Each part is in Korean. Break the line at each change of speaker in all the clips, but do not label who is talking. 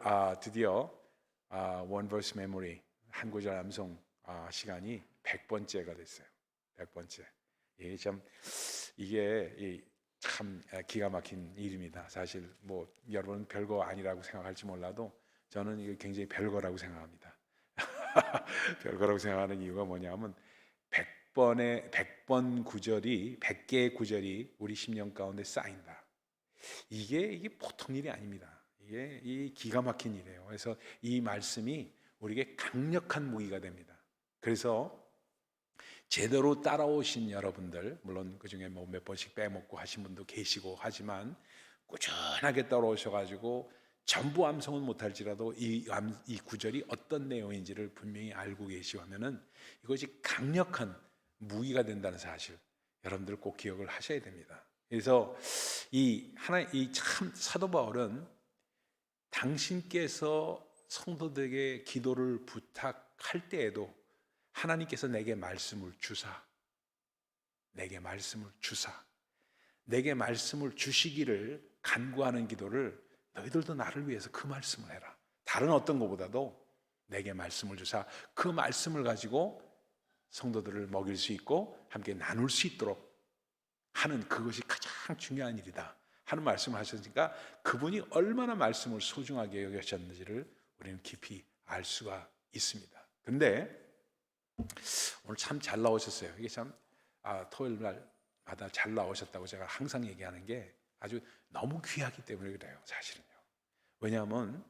오늘 드디어 원버스 메모리 한 구절 암송 시간이 100번째가 됐어요. 100번째. 이게 참 기가 막힌 일입니다. 사실 뭐 여러분 별거 아니라고 생각할지 몰라도 저는 이게 굉장히 별거라고 생각합니다. 별거라고 생각하는 이유가 뭐냐면 100번 구절이 100개의 구절이 우리 심령 가운데 쌓인다. 이게 보통 일이 아닙니다. 이게 이 기가 막힌 일이에요. 그래서 이 말씀이 우리에게 강력한 무기가 됩니다. 그래서 제대로 따라오신 여러분들, 물론 그 중에 뭐 몇 번씩 빼먹고 하신 분도 계시고 하지만 꾸준하게 따라오셔가지고 전부 암송은 못할지라도 이 구절이 어떤 내용인지를 분명히 알고 계시고 하면은 이것이 강력한 무기가 된다는 사실 여러분들 꼭 기억을 하셔야 됩니다. 그래서 이 참 사도 바울은 당신께서 성도들에게 기도를 부탁할 때에도 하나님께서 내게 말씀을 주사 내게 말씀을 주시기를 간구하는 기도를 너희들도 나를 위해서 그 말씀을 해라. 다른 어떤 것보다도 내게 말씀을 주사 그 말씀을 가지고 성도들을 먹일 수 있고 함께 나눌 수 있도록 하는 그것이 가장 중요한 일이다 하는 말씀을 하셨으니까 그분이 얼마나 말씀을 소중하게 여기셨는지를 우리는 깊이 알 수가 있습니다. 그런데 오늘 참 잘 나오셨어요. 이게 참 토요일 날마다 잘 나오셨다고 제가 항상 얘기하는 게 아주 너무 귀하기 때문에 그래요. 사실은요. 왜냐하면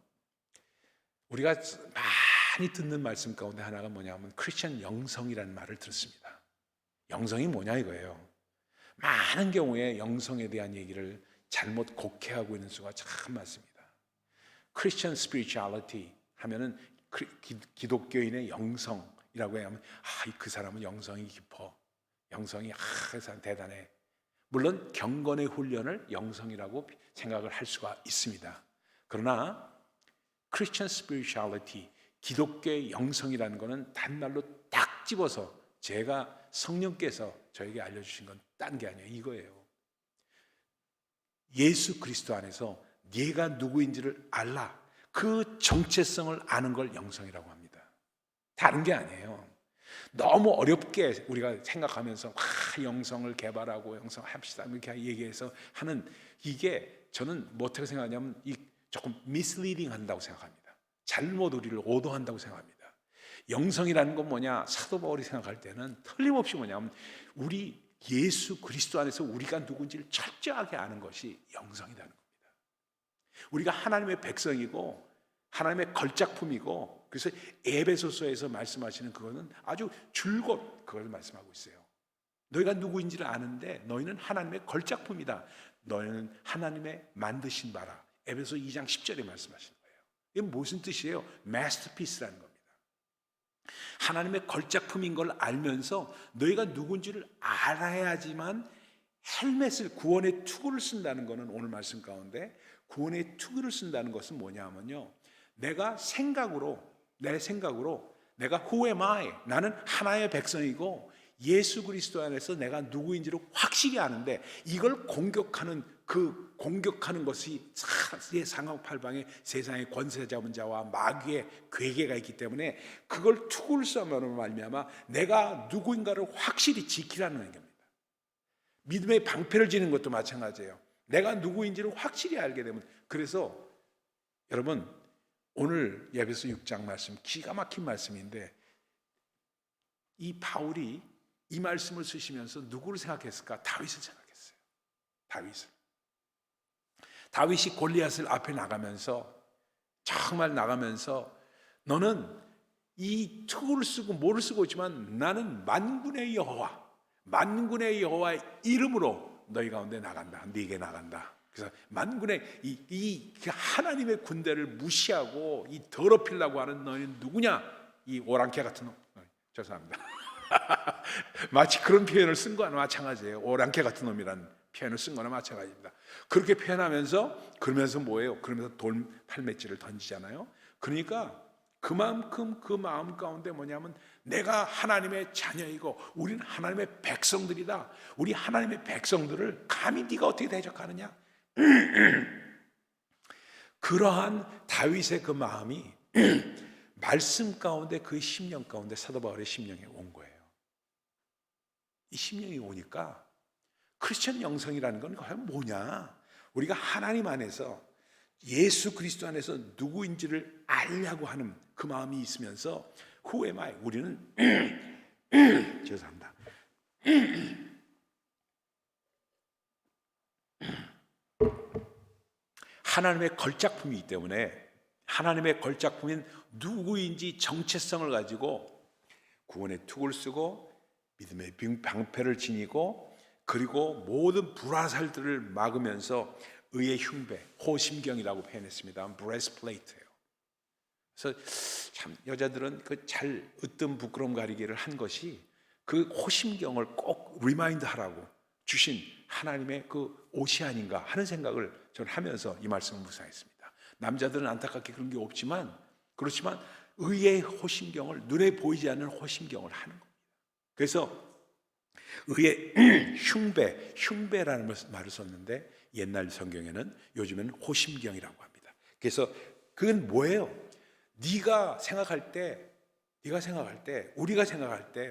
우리가 많이 듣는 말씀 가운데 하나가 뭐냐면 크리스천 영성이라는 말을 들었습니다. 영성이 뭐냐 이거예요. 많은 경우에 영성에 대한 얘기를 잘못 곡해하고 있는 수가 참 많습니다. 크리스천 스피리추얼리티 하면은 기독교인의 영성이라고 하면 그 사람은 영성이 깊어. 영성이 그 사람 대단해. 물론 경건의 훈련을 영성이라고 생각을 할 수가 있습니다. 그러나 크리스천 스피리추얼리티, 기독교의 영성이라는 것은 단말로 딱 집어서 제가 성령께서 저에게 알려주신 건 딴 게 아니에요. 이거예요. 예수 그리스도 안에서 네가 누구인지를 알라. 그 정체성을 아는 걸 영성이라고 합니다. 다른 게 아니에요. 너무 어렵게 우리가 생각하면서 영성을 개발하고 영성합시다 이렇게 얘기해서 하는 이게 저는 뭐 어떻게 생각하냐면 조금 misleading 한다고 생각합니다. 잘못 우리를 오도한다고 생각합니다. 영성이라는 건 뭐냐? 사도 바울이 생각할 때는 틀림없이 뭐냐면 우리 예수 그리스도 안에서 우리가 누군지를 철저하게 아는 것이 영성이라는 겁니다. 우리가 하나님의 백성이고 하나님의 걸작품이고 그래서 에베소서에서 말씀하시는 그거는 아주 줄곧 그걸 말씀하고 있어요. 너희가 누구인지를 아는데 너희는 하나님의 걸작품이다. 너희는 하나님의 만드신 바라. 에베소 2장 10절에 말씀하시는 거예요. 이게 무슨 뜻이에요? 마스터피스라는 겁니다. 하나님의 걸작품인 걸 알면서 너희가 누군지를 알아야지만 헬멧을 구원의 투구를 쓴다는 것은 오늘 말씀 가운데 구원의 투구를 쓴다는 것은 뭐냐면요. 내 생각으로 내가 who am I? 나는 하나의 백성이고 예수 그리스도 안에서 내가 누구인지를 확실히 아는데 이걸 공격하는 것이 상하팔방에 세상의 권세 잡은 자와 마귀의 괴계가 있기 때문에 그걸 투구를 써으로 말미암아 내가 누구인가를 확실히 지키라는 겁니다. 믿음의 방패를 지는 것도 마찬가지예요. 내가 누구인지를 확실히 알게 되면 그래서 여러분 오늘 에베소 6장 말씀 기가 막힌 말씀인데 이 바울이 이 말씀을 쓰시면서 누구를 생각했을까? 다윗을 생각했어요. 다윗이 골리앗을 앞에 정말 나가면서 너는 이 투구를 쓰고 뭐를 쓰고 있지만 나는 만군의 여호와의 이름으로 너희 가운데 나간다. 네게 나간다. 그래서 만군의 이 하나님의 군대를 무시하고 이 더럽히려고 하는 너희는 누구냐? 이 오랑캐 같은 놈. 죄송합니다. 마치 그런 표현을 쓴 거나 마찬가지예요. 오랑캐 같은 놈이라는 표현을 쓴 거나 마찬가지입니다. 그렇게 표현하면서 그러면서 뭐예요? 그러면서 돌 팔매질을 던지잖아요. 그러니까 그만큼 그 마음 가운데 뭐냐면 내가 하나님의 자녀이고 우리는 하나님의 백성들이다. 우리 하나님의 백성들을 감히 네가 어떻게 대적하느냐? 그러한 다윗의 그 마음이 말씀 가운데, 그 심령 가운데 사도 바울의 심령에 온 거예요. 이 심령이 오니까 크리스천 영성이라는 건 과연 뭐냐? 우리가 하나님 안에서, 예수 그리스도 안에서 누구인지를 알려고 하는 그 마음이 있으면서 Who am I? 우리는 죄송합니다. 하나님의 걸작품이기 때문에, 하나님의 걸작품인 누구인지 정체성을 가지고 구원의 툭을 쓰고 믿음의 방패를 지니고, 그리고 모든 불화살들을 막으면서 의의 흉배, 호심경이라고 표현했습니다. 브레스플레이트예요. 그래서 참 여자들은 그 잘 으뜸 부끄럼 가리기를 한 것이 그 호심경을 꼭 리마인드 하라고 주신 하나님의 그 옷이 아닌가 하는 생각을 저는 하면서 이 말씀을 묵상했습니다. 남자들은 안타깝게 그런 게 없지만, 그렇지만 의의 호심경을, 눈에 보이지 않는 호심경을 하는 겁니다. 그래서 의의 흉배라는 말을 썼는데 옛날 성경에는, 요즘에는 호심경이라고 합니다. 그래서 그건 뭐예요? 우리가 생각할 때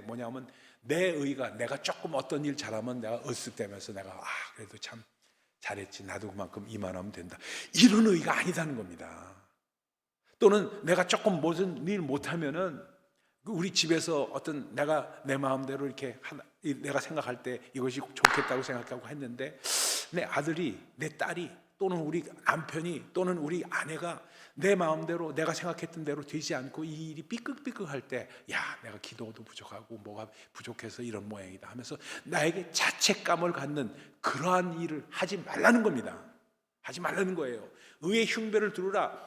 뭐냐면, 내 의가, 내가 조금 어떤 일 잘하면 내가 으쓱대면서 내가 그래도 참 잘했지, 나도 그만큼 이만하면 된다, 이런 의가 아니다는 겁니다. 또는 내가 조금 무슨 일 못하면은, 우리 집에서 어떤 내가 내 마음대로 이렇게 내가 생각할 때 이것이 좋겠다고 생각하고 했는데, 내 아들이, 내 딸이, 또는 우리 남편이, 또는 우리 아내가 내 마음대로, 내가 생각했던 대로 되지 않고 이 일이 삐끗삐끗할 때, 내가 기도도 부족하고 뭐가 부족해서 이런 모양이다 하면서 나에게 자책감을 갖는 그러한 일을 하지 말라는 겁니다. 하지 말라는 거예요. 의의 흉배를 두르라.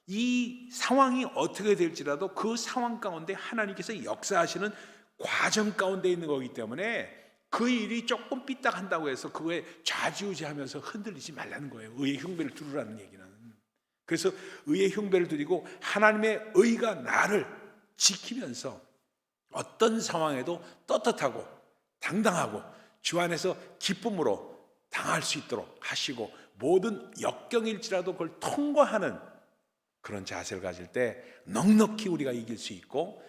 이 상황이 어떻게 될지라도 그 상황 가운데 하나님께서 역사하시는 과정 가운데 있는 거기 때문에, 그 일이 조금 삐딱한다고 해서 그거에 좌지우지하면서 흔들리지 말라는 거예요. 의의 흉배를 두르라는 얘기는. 그래서 의의 흉배를 두르고 하나님의 의가 나를 지키면서 어떤 상황에도 떳떳하고 당당하고 주 안에서 기쁨으로 당할 수 있도록 하시고, 모든 역경일지라도 그걸 통과하는 그런 자세를 가질 때 넉넉히 우리가 이길 수 있고,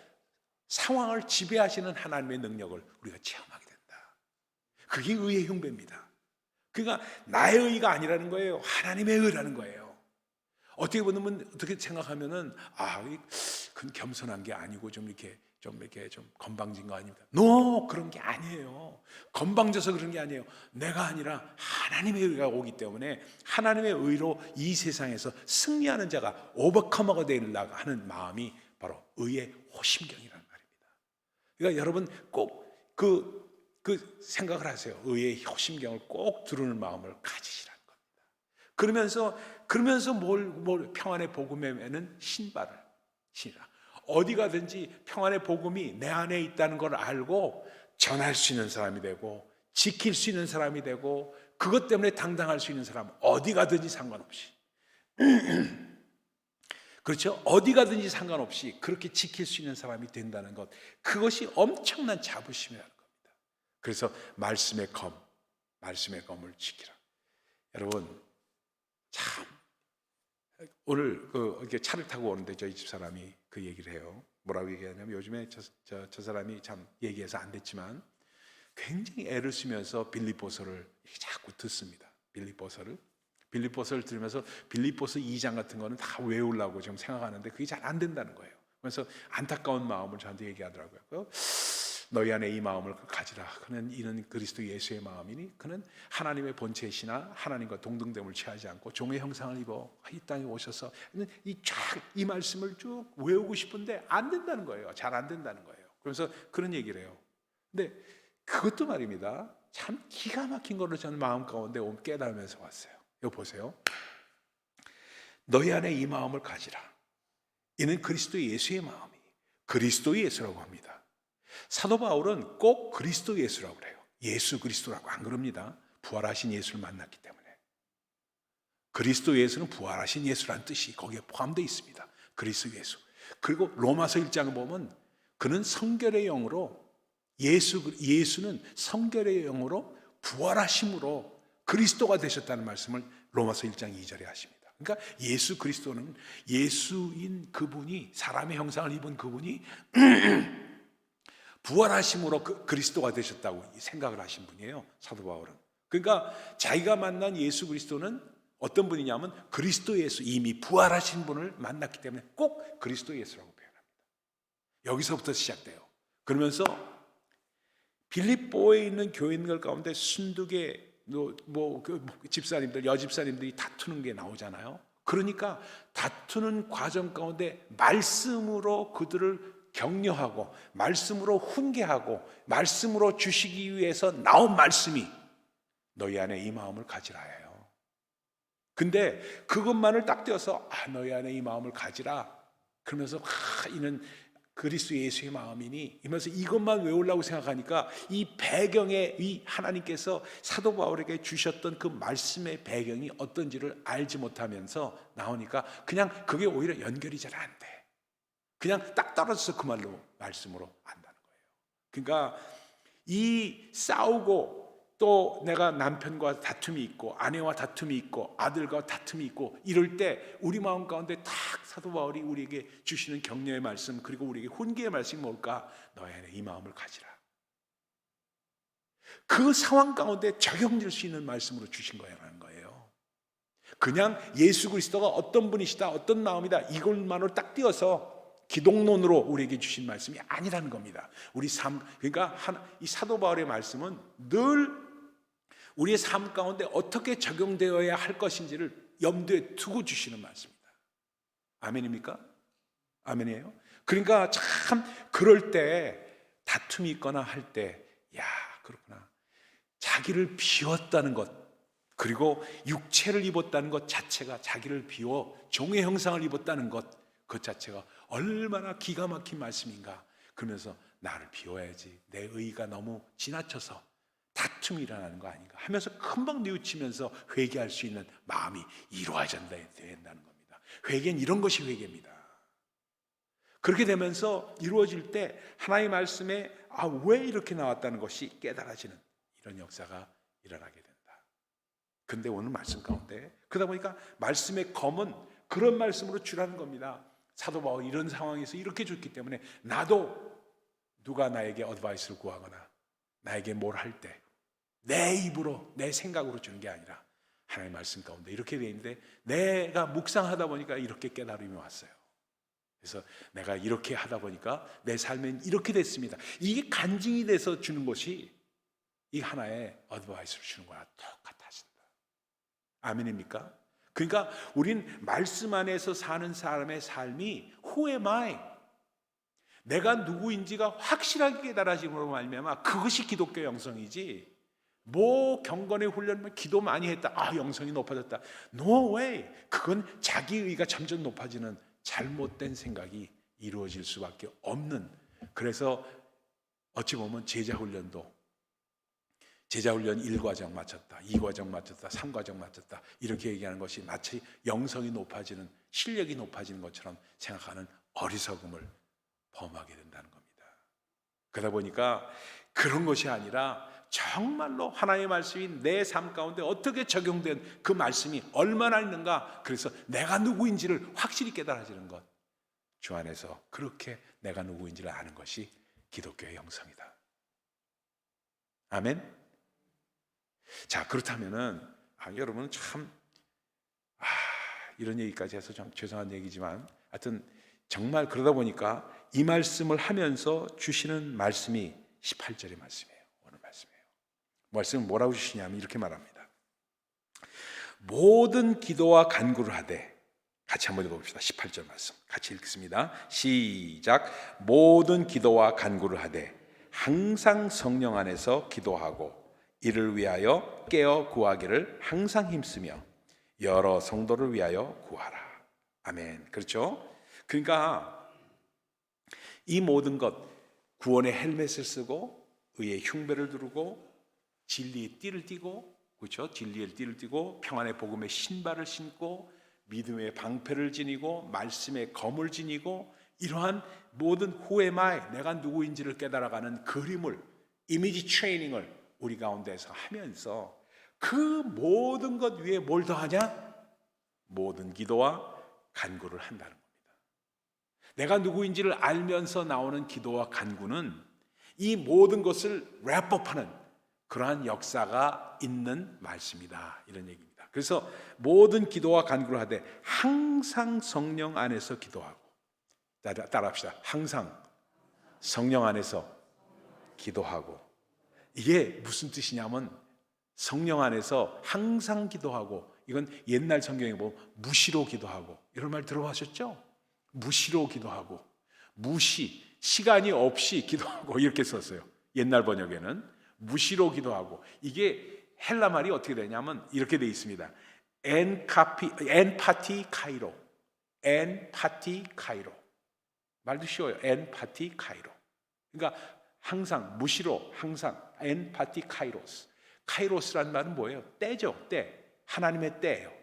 상황을 지배하시는 하나님의 능력을 우리가 체험하게 된다. 그게 의의 흉배입니다. 그러니까 나의 의가 아니라는 거예요. 하나님의 의라는 거예요. 어떻게 보면, 어떻게 생각하면은 그건 겸손한 게 아니고 좀 건방진 거 아닙니다. 그런 게 아니에요. 건방져서 그런 게 아니에요. 내가 아니라 하나님의 의가 오기 때문에, 하나님의 의로 이 세상에서 승리하는 자가, 오버커머가 되려고 하는 마음이 바로 의의 호심경이라는 말입니다. 그러니까 여러분 꼭 그 생각을 하세요. 의의 호심경을 꼭 두르는 마음을 가지시라는 겁니다. 그러면서 뭘 평안의 복음에는 신라. 어디 가든지 평안의 복음이 내 안에 있다는 걸 알고 전할 수 있는 사람이 되고, 지킬 수 있는 사람이 되고, 그것 때문에 당당할 수 있는 사람, 어디 가든지 상관없이 그렇죠? 어디 가든지 상관없이 그렇게 지킬 수 있는 사람이 된다는 것, 그것이 엄청난 자부심이라는 겁니다. 그래서 말씀의 검을 지키라. 여러분, 참 오늘 이렇게 차를 타고 오는데 저희 집 사람이 그 얘기를 해요. 뭐라고 얘기하냐면, 요즘에 저 사람이 참 얘기해서 안 됐지만 굉장히 애를 쓰면서 빌립보서를 자꾸 듣습니다. 빌립보서를 들으면서 빌립보서 2장 같은 거는 다 외우려고 지금 생각하는데 그게 잘 안 된다는 거예요. 그래서 안타까운 마음을 저한테 얘기하더라고요. 너희 안에 이 마음을 가지라. 이는 그리스도 예수의 마음이니, 그는 하나님의 본체이시나 하나님과 동등됨을 취하지 않고 종의 형상을 입어 이 땅에 오셔서, 이 말씀을 쭉 외우고 싶은데 안 된다는 거예요. 잘 안 된다는 거예요. 그래서 그런 얘기를 해요. 근데 그것도 말입니다, 참 기가 막힌 거를 저는 마음 가운데 깨달으면서 왔어요. 이거 보세요. 너희 안에 이 마음을 가지라. 이는 그리스도 예수의 마음이, 그리스도 예수라고 합니다. 사도 바울은 꼭 그리스도 예수라고 그래요. 예수 그리스도라고 안 그럽니다. 부활하신 예수를 만났기 때문에. 그리스도 예수는 부활하신 예수라는 뜻이 거기에 포함되어 있습니다. 그리스도 예수. 그리고 로마서 1장을 보면 그는 성결의 영으로, 예수는 성결의 영으로 부활하심으로 그리스도가 되셨다는 말씀을 로마서 1장 2절에 하십니다. 그러니까 예수 그리스도는 예수인 그분이, 사람의 형상을 입은 그분이 부활하심으로 그리스도가 되셨다고 생각을 하신 분이에요, 사도 바울은. 그러니까 자기가 만난 예수 그리스도는 어떤 분이냐면 그리스도 예수, 이미 부활하신 분을 만났기 때문에 꼭 그리스도 예수라고 표현합니다. 여기서부터 시작돼요. 그러면서 빌립보에 있는 교인들 가운데 순두개 집사님들, 여집사님들이 다투는 게 나오잖아요. 그러니까 다투는 과정 가운데 말씀으로 그들을 격려하고 말씀으로 훈계하고 말씀으로 주시기 위해서 나온 말씀이 너희 안에 이 마음을 가지라예요. 근데 그것만을 딱 떼어서 너희 안에 이 마음을 가지라 그러면서 이는 그리스도 예수의 마음이니 이러면서 이것만 외우려고 생각하니까 이 배경에 이 하나님께서 사도 바울에게 주셨던 그 말씀의 배경이 어떤지를 알지 못하면서 나오니까 그냥 그게 오히려 연결이 잘 안 돼. 그냥 딱 떨어져서 그 말로 말씀으로 안다는 거예요. 그러니까 이 싸우고 또 내가 남편과 다툼이 있고 아내와 다툼이 있고 아들과 다툼이 있고 이럴 때 우리 마음 가운데 딱 사도 바울이 우리에게 주시는 격려의 말씀 그리고 우리에게 훈계의 말씀이 뭘까? 너희 안에 이 마음을 가지라. 그 상황 가운데 적용될 수 있는 말씀으로 주신 거라는 거예요. 그냥 예수 그리스도가 어떤 분이시다 어떤 마음이다 이것만으로 딱 띄어서 기독론으로 우리에게 주신 말씀이 아니라는 겁니다. 우리 삶, 그러니까 이 사도 바울의 말씀은 늘 우리의 삶 가운데 어떻게 적용되어야 할 것인지를 염두에 두고 주시는 말씀입니다. 아멘입니까? 아멘이에요? 그러니까 참 그럴 때 다툼이 있거나 할 때 그렇구나. 자기를 비웠다는 것 그리고 육체를 입었다는 것 자체가 자기를 비워 종의 형상을 입었다는 것 그 자체가 얼마나 기가 막힌 말씀인가. 그러면서 나를 비워야지. 내 의의가 너무 지나쳐서 다툼이 일어나는 거 아닌가 하면서 금방 뉘우치면서 회개할 수 있는 마음이 이루어져야 된다는 겁니다. 회개는 이런 것이 회개입니다. 그렇게 되면서 이루어질 때 하나님의 말씀에 왜 이렇게 나왔다는 것이 깨달아지는 이런 역사가 일어나게 된다. 근데 오늘 말씀 가운데 그러다 보니까 말씀의 검은 그런 말씀으로 주라는 겁니다. 사도 바울이 이런 상황에서 이렇게 줬기 때문에 나도 누가 나에게 어드바이스를 구하거나 나에게 뭘 할 때 내 입으로 내 생각으로 주는 게 아니라 하나님의 말씀 가운데 이렇게 되어 있는데 내가 묵상하다 보니까 이렇게 깨달음이 왔어요. 그래서 내가 이렇게 하다 보니까 내 삶엔 이렇게 됐습니다. 이게 간증이 돼서 주는 것이 이 하나의 어드바이스를 주는 거랑 똑같아진다. 아멘입니까? 그러니까 우린 말씀 안에서 사는 사람의 삶이 Who am I? 내가 누구인지가 확실하게 깨달아짐으로 말미암아 그것이 기독교 영성이지 뭐 경건의 훈련만 기도 많이 했다 영성이 높아졌다 No way. 그건 자기의가 점점 높아지는 잘못된 생각이 이루어질 수밖에 없는 그래서 어찌 보면 제자훈련도 제자훈련 1과정 마쳤다 2과정 마쳤다 3과정 마쳤다 이렇게 얘기하는 것이 마치 영성이 높아지는 실력이 높아지는 것처럼 생각하는 어리석음을 범하게 된다는 겁니다. 그러다 보니까 그런 것이 아니라 정말로 하나님의 말씀이 내 삶 가운데 어떻게 적용된 그 말씀이 얼마나 있는가 그래서 내가 누구인지를 확실히 깨달아지는 것 주 안에서 그렇게 내가 누구인지를 아는 것이 기독교의 영성이다. 아멘. 자 그렇다면은 여러분은 참 이런 얘기까지 해서 좀 죄송한 얘기지만 하여튼 정말 그러다 보니까 이 말씀을 하면서 주시는 말씀이 18절의 말씀이에요. 오늘 말씀이에요. 말씀은 뭐라고 주시냐면 이렇게 말합니다. 모든 기도와 간구를 하되 같이 한번 읽어봅시다. 18절 말씀 같이 읽습니다. 시작. 모든 기도와 간구를 하되 항상 성령 안에서 기도하고 이를 위하여 깨어 구하기를 항상 힘쓰며 여러 성도를 위하여 구하라. 아멘. 그렇죠? 그러니까 이 모든 것 구원의 헬멧을 쓰고 의의 흉배를 두르고 진리의 띠를 띠고 그렇죠? 진리의 띠를 띠고 평안의 복음의 신발을 신고 믿음의 방패를 지니고 말씀의 검을 지니고 이러한 모든 Who am I? 내가 누구인지를 깨달아가는 그림을 이미지 트레이닝을 우리 가운데서 하면서 그 모든 것 위에 뭘 더하냐? 모든 기도와 간구를 한다는 겁니다. 내가 누구인지를 알면서 나오는 기도와 간구는 이 모든 것을 랩업하는 그러한 역사가 있는 말씀이다, 이런 얘기입니다. 그래서 모든 기도와 간구를 하되 항상 성령 안에서 기도하고, 따라합시다. 항상 성령 안에서 기도하고. 이게 무슨 뜻이냐면 성령 안에서 항상 기도하고, 이건 옛날 성경에 보면 무시로 기도하고 이런 말 들어보셨죠? 무시로 기도하고, 무시, 시간이 없이 기도하고 이렇게 썼어요. 옛날 번역에는 무시로 기도하고. 이게 헬라 말이 어떻게 되냐면 이렇게 돼 있습니다. 엔파티 카이로. 엔파티 카이로. 말도 쉬워요. 엔파티 카이로. 그러니까 항상, 무시로, 항상, 엔파티 카이로스. 카이로스라는 말은 뭐예요? 때죠, 때. 하나님의 때예요.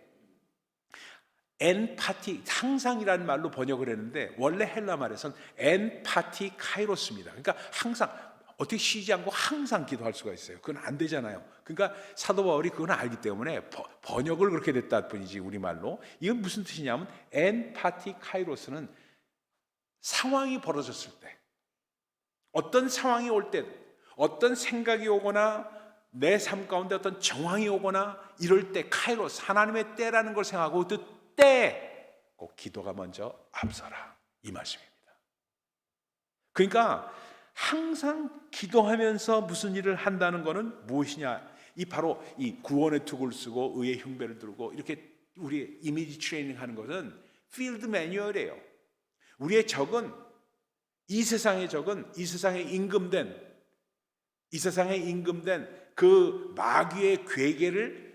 엔파티, 항상이라는 말로 번역을 했는데 원래 헬라 말에서는 엔파티 카이로스입니다. 그러니까 항상, 어떻게 쉬지 않고 항상 기도할 수가 있어요? 그건 안 되잖아요. 그러니까 사도 바울이 그건 알기 때문에 번역을 그렇게 됐다 뿐이지, 우리말로. 이건 무슨 뜻이냐면 엔파티 카이로스는 상황이 벌어졌을 때, 어떤 상황이 올 때, 어떤 생각이 오거나 내 삶 가운데 어떤 정황이 오거나 이럴 때, 카이로스, 하나님의 때라는 걸 생각하고 그 때 꼭 기도가 먼저 앞서라, 이 말씀입니다. 그러니까 항상 기도하면서 무슨 일을 한다는 것은 무엇이냐? 이 바로 이 구원의 투구를 쓰고 의의 흉배를 들고 이렇게 우리 이미지 트레이닝 하는 것은 필드 매뉴얼이에요. 우리의 적은, 이 세상의 적은, 이 세상에 임금된 그 마귀의 괴계를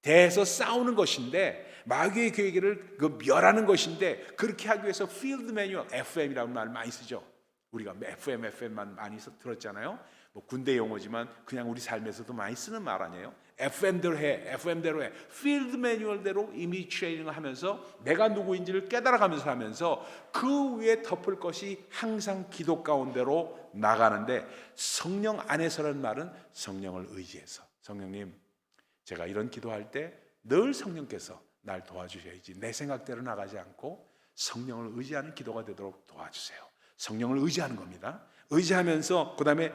대해서 싸우는 것인데, 마귀의 괴계를 멸하는 것인데, 그렇게 하기 위해서 필드 매뉴얼, FM이라는 말 많이 쓰죠. 우리가 FM만 많이 들었잖아요. 뭐 군대 용어지만 그냥 우리 삶에서도 많이 쓰는 말 아니에요. FM대로 해. 필드 매뉴얼대로 이미지 트레이닝을 하면서 내가 누구인지를 깨달아가면서 하면서 그 위에 덮을 것이 항상 기도 가운데로 나가는데, 성령 안에서라는 말은 성령을 의지해서, 성령님, 제가 이런 기도할 때 늘 성령께서 날 도와주셔야지, 내 생각대로 나가지 않고 성령을 의지하는 기도가 되도록 도와주세요. 성령을 의지하는 겁니다. 의지하면서 그 다음에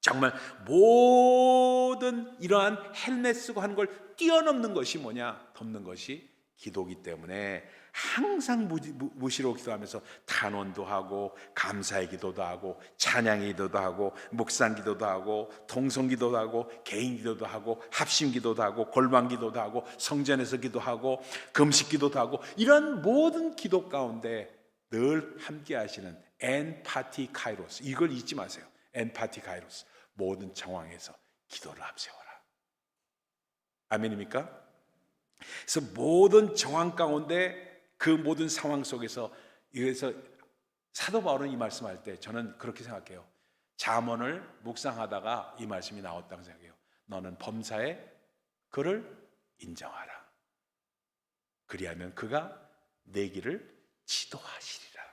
정말 모든 이러한 헬멧 쓰고 하는 걸 뛰어넘는 것이 뭐냐? 덮는 것이 기도기 때문에 항상 무시로 기도하면서 탄원도 하고, 감사의 기도도 하고, 찬양의 기도도 하고, 묵상 기도도 하고, 통성 기도도 하고, 개인 기도도 하고, 합심 기도도 하고, 골방 기도도 하고, 성전에서 기도하고, 금식 기도도 하고, 이런 모든 기도 가운데 늘 함께 하시는 엔파티 카이로스, 이걸 잊지 마세요. 엔파티 카이로스, 모든 상황에서 기도를 앞세워라. 아멘입니까? 그래서 모든 정황 가운데, 그 모든 상황 속에서, 그래서 사도 바울은 이 말씀할 때 저는 그렇게 생각해요. 잠언을 묵상하다가 이 말씀이 나왔다고 생각해요. 너는 범사에 그를 인정하라. 그리하면 그가 내 길을 지도하시리라.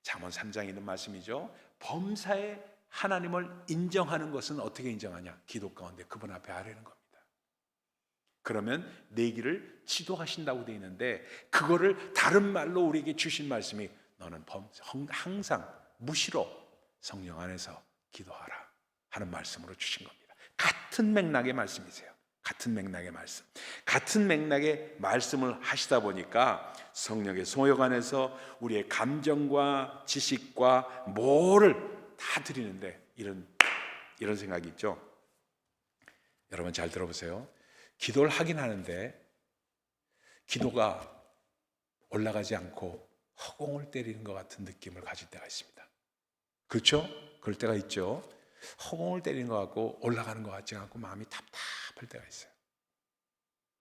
잠언 3장에 있는 말씀이죠. 범사에 하나님을 인정하는 것은 어떻게 인정하냐? 기도 가운데 그분 앞에 아뢰는 겁니다. 그러면 내 길을 지도하신다고 되어 있는데, 그거를 다른 말로 우리에게 주신 말씀이 너는 항상 무시로 성령 안에서 기도하라 하는 말씀으로 주신 겁니다. 같은 맥락의 말씀이세요. 같은 맥락의 말씀, 같은 맥락의 말씀을 하시다 보니까 성령의 소욕 안에서 우리의 감정과 지식과 뭐를 다 드리는데, 이런 생각이 있죠. 여러분 잘 들어보세요. 기도를 하긴 하는데 기도가 올라가지 않고 허공을 때리는 것 같은 느낌을 가질 때가 있습니다. 그렇죠? 그럴 때가 있죠. 허공을 때리는 것 같고 올라가는 것 같지 않고 마음이 답답할 때가 있어요.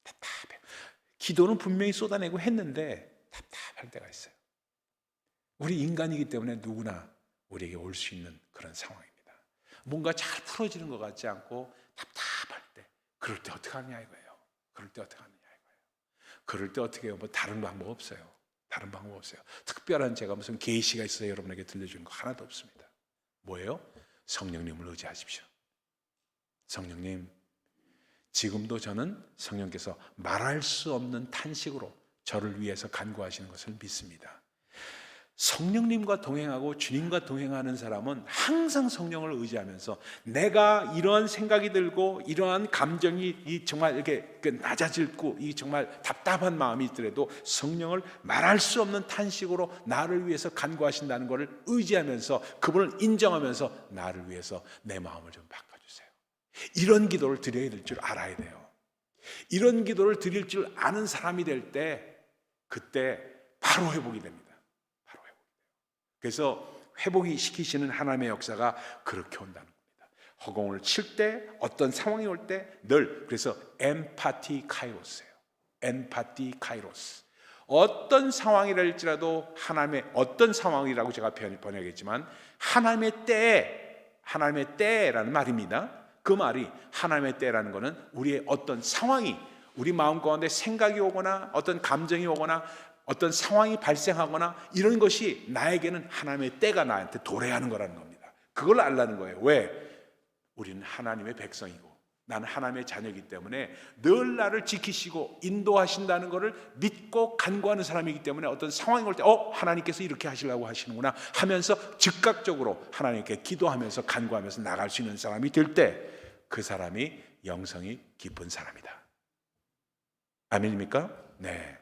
답답해요. 기도는 분명히 쏟아내고 했는데 답답할 때가 있어요. 우리 인간이기 때문에 누구나 우리에게 올 수 있는 그런 상황입니다. 뭔가 잘 풀어지는 것 같지 않고 답답할 때, 그럴 때 어떻게 하느냐 이거예요. 그럴 때 어떻게 해요? 뭐 다른 방법 없어요. 특별한 제가 무슨 계시가 있어요 여러분에게 들려주는 거 하나도 없습니다. 뭐예요? 성령님을 의지하십시오. 성령님, 지금도 저는 성령께서 말할 수 없는 탄식으로 저를 위해서 간구하시는 것을 믿습니다. 성령님과 동행하고 주님과 동행하는 사람은 항상 성령을 의지하면서 내가 이러한 생각이 들고 이러한 감정이 정말 이렇게 낮아질고 이 정말 답답한 마음이 있더라도 성령을 말할 수 없는 탄식으로 나를 위해서 간구하신다는 것을 의지하면서 그분을 인정하면서 나를 위해서 내 마음을 좀 바꿔주세요. 이런 기도를 드려야 될 줄 알아야 돼요. 이런 기도를 드릴 줄 아는 사람이 될 때 그때 바로 회복이 됩니다. 그래서 회복이 시키시는 하나님의 역사가 그렇게 온다는 겁니다. 허공을 칠 때 어떤 상황이 올 때 늘 그래서 엠파티 카이로스예요. 엠파티 카이로스. 어떤 상황이랄지라도 하나님의 어떤 상황이라고 제가 번역했지만 하나님의 때라는 말입니다. 그 말이 하나님의 때라는 것은 우리의 어떤 상황이 우리 마음 가운데 생각이 오거나 어떤 감정이 오거나 어떤 상황이 발생하거나 이런 것이 나에게는 하나님의 때가 나한테 도래하는 거라는 겁니다. 그걸 알라는 거예요. 왜? 우리는 하나님의 백성이고 나는 하나님의 자녀이기 때문에 늘 나를 지키시고 인도하신다는 것을 믿고 간구하는 사람이기 때문에 어떤 상황이 올 때 하나님께서 이렇게 하시려고 하시는구나 하면서 즉각적으로 하나님께 기도하면서 간구하면서 나갈 수 있는 사람이 될 때 그 사람이 영성이 깊은 사람이다. 아멘입니까? 네.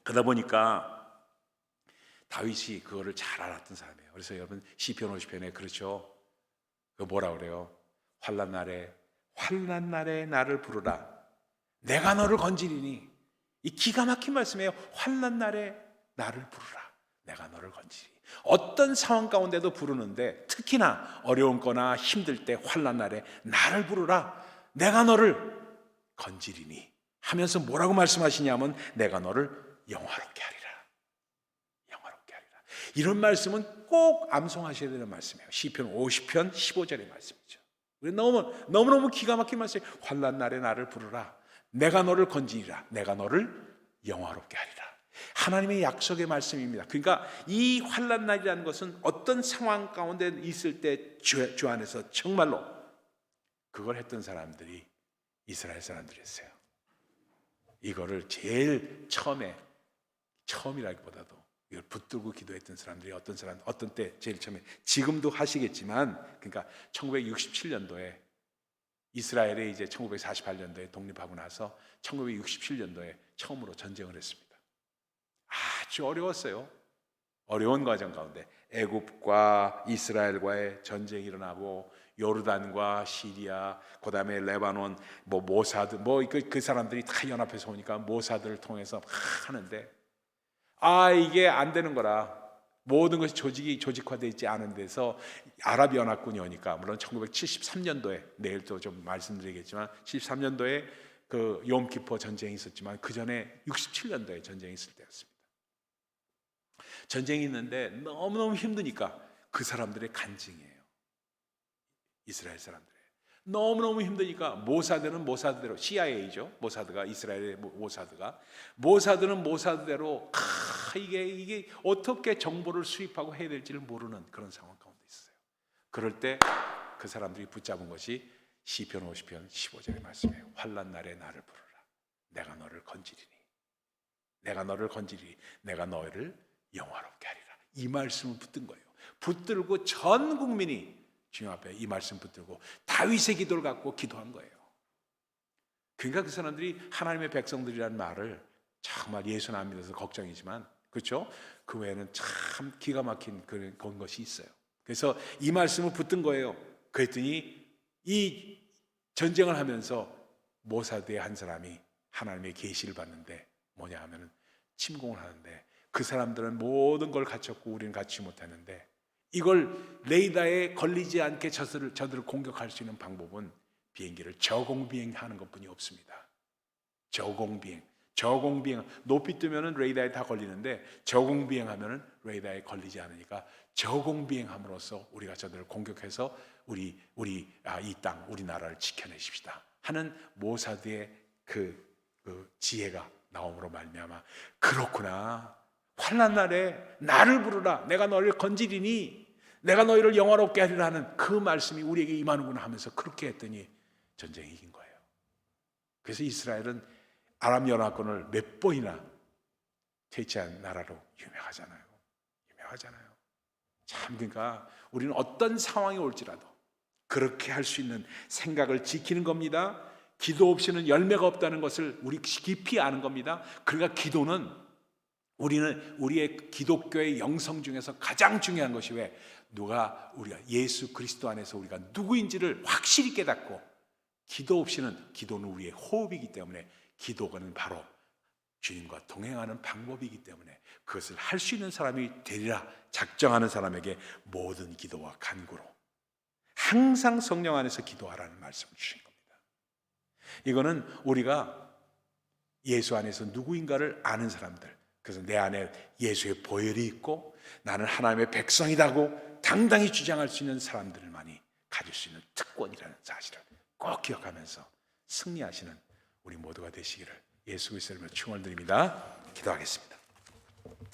그러다 보니까 다윗이 그거를 잘 알았던 사람이에요. 그래서 여러분 시편 50편에 그렇죠. 그 뭐라 그래요? 환난 날에 나를 부르라. 내가 너를 건지리니. 이 기가 막힌 말씀이에요. 환난 날에 나를 부르라. 내가 너를 건지리. 어떤 상황 가운데도 부르는데 특히나 어려운 거나 힘들 때 환난 날에 나를 부르라. 내가 너를 건지리니 하면서 뭐라고 말씀하시냐면 내가 너를 영화롭게 하리라. 영화롭게 하리라. 이런 말씀은 꼭 암송하셔야 되는 말씀이에요. 시편 50편 15절의 말씀이죠. 너무너무 기가 막힌 말씀이에요. 환난 날에 나를 부르라. 내가 너를 건지리라. 내가 너를 영화롭게 하리라. 하나님의 약속의 말씀입니다. 그러니까 이 환난 날이라는 것은 어떤 상황 가운데 있을 때 주 안에서 정말로 그걸 했던 사람들이 이스라엘 사람들이었어요. 이거를 제일 처음이라기보다도 이걸 붙들고 기도했던 사람들이 어떤 때 제일 처음에 지금도 하시겠지만 그러니까 1967년도에 이스라엘이 이제 1948년도에 독립하고 나서 1967년도에 처음으로 전쟁을 했습니다. 아주 어려웠어요. 어려운 과정 가운데 애굽과 이스라엘과의 전쟁이 일어나고 요르단과 시리아, 그다음에 레바논, 모사드, 그 사람들이 다 연합해서 오니까 모사드를 통해서 하는데 이게 안 되는 거라. 모든 것이 조직화되어 있지 않은 데서 아랍연합군이 오니까 물론 1973년도에 내일 또 좀 말씀드리겠지만 73년도에 그 욤키포 전쟁이 있었지만 그 전에 67년도에 전쟁이 있을 때였습니다. 전쟁이 있는데 너무너무 힘드니까 그 사람들의 간증이에요. 이스라엘 사람들의 너무너무 힘드니까 모사드는 모사드대로 CIA죠. 모사드가 이스라엘의 모사드는 모사드대로 이게 어떻게 정보를 수입하고 해야 될지를 모르는 그런 상황 가운데 있어요. 그럴 때 그 사람들이 붙잡은 것이 시편 50편 15절의 말씀이에요. 환난 날에 나를 부르라. 내가 너를 건지리니. 내가 너를 건지리니. 내가 너를 영화롭게 하리라. 이 말씀을 붙든 거예요. 붙들고 전 국민이 주님 앞에 이 말씀 붙들고 다윗의 기도를 갖고 기도한 거예요. 그러니까 그 사람들이 하나님의 백성들이라는 말을 정말 예수는 안 믿어서 걱정이지만 그렇죠? 그 외에는 참 기가 막힌 그런 것이 있어요. 그래서 이 말씀을 붙든 거예요. 그랬더니 이 전쟁을 하면서 모사드의 한 사람이 하나님의 계시를 받는데 뭐냐 하면은 침공을 하는데 그 사람들은 모든 걸 갖췄고 우리는 갖추지 못했는데 이걸 레이더에 걸리지 않게 저들을 공격할 수 있는 방법은 비행기를 저공비행하는 것뿐이 없습니다. 저공비행 높이 뜨면은 레이더에 다 걸리는데 저공비행하면은 레이더에 걸리지 않으니까 저공비행함으로써 우리가 저들을 공격해서 우리 이 땅 우리나라를 지켜내십시다 하는 모사드의 그 지혜가 나옴으로 말미암아 그렇구나. 환난 날에 나를 부르라. 내가 너를 건지리니 내가 너희를 영화롭게 하리라 하는 그 말씀이 우리에게 임하는구나 하면서 그렇게 했더니 전쟁이 이긴 거예요. 그래서 이스라엘은 아람 연합군을 몇 번이나 퇴치한 나라로 유명하잖아요. 참, 그러니까 우리는 어떤 상황이 올지라도 그렇게 할 수 있는 생각을 지키는 겁니다. 기도 없이는 열매가 없다는 것을 우리 깊이 아는 겁니다. 그러니까 기도는 우리의 기독교의 영성 중에서 가장 중요한 것이 왜? 우리가 예수 그리스도 안에서 우리가 누구인지를 확실히 깨닫고, 기도 없이는, 기도는 우리의 호흡이기 때문에, 기도는 바로 주님과 동행하는 방법이기 때문에 그것을 할 수 있는 사람이 되리라 작정하는 사람에게 모든 기도와 간구로 항상 성령 안에서 기도하라는 말씀을 주신 겁니다. 이거는 우리가 예수 안에서 누구인가를 아는 사람들, 그래서 내 안에 예수의 보혈이 있고 나는 하나님의 백성이라고 당당히 주장할 수 있는 사람들만이 가질 수 있는 특권이라는 사실을 꼭 기억하면서 승리하시는 우리 모두가 되시기를 예수 그리스도의 이름으로 축원드립니다. 기도하겠습니다.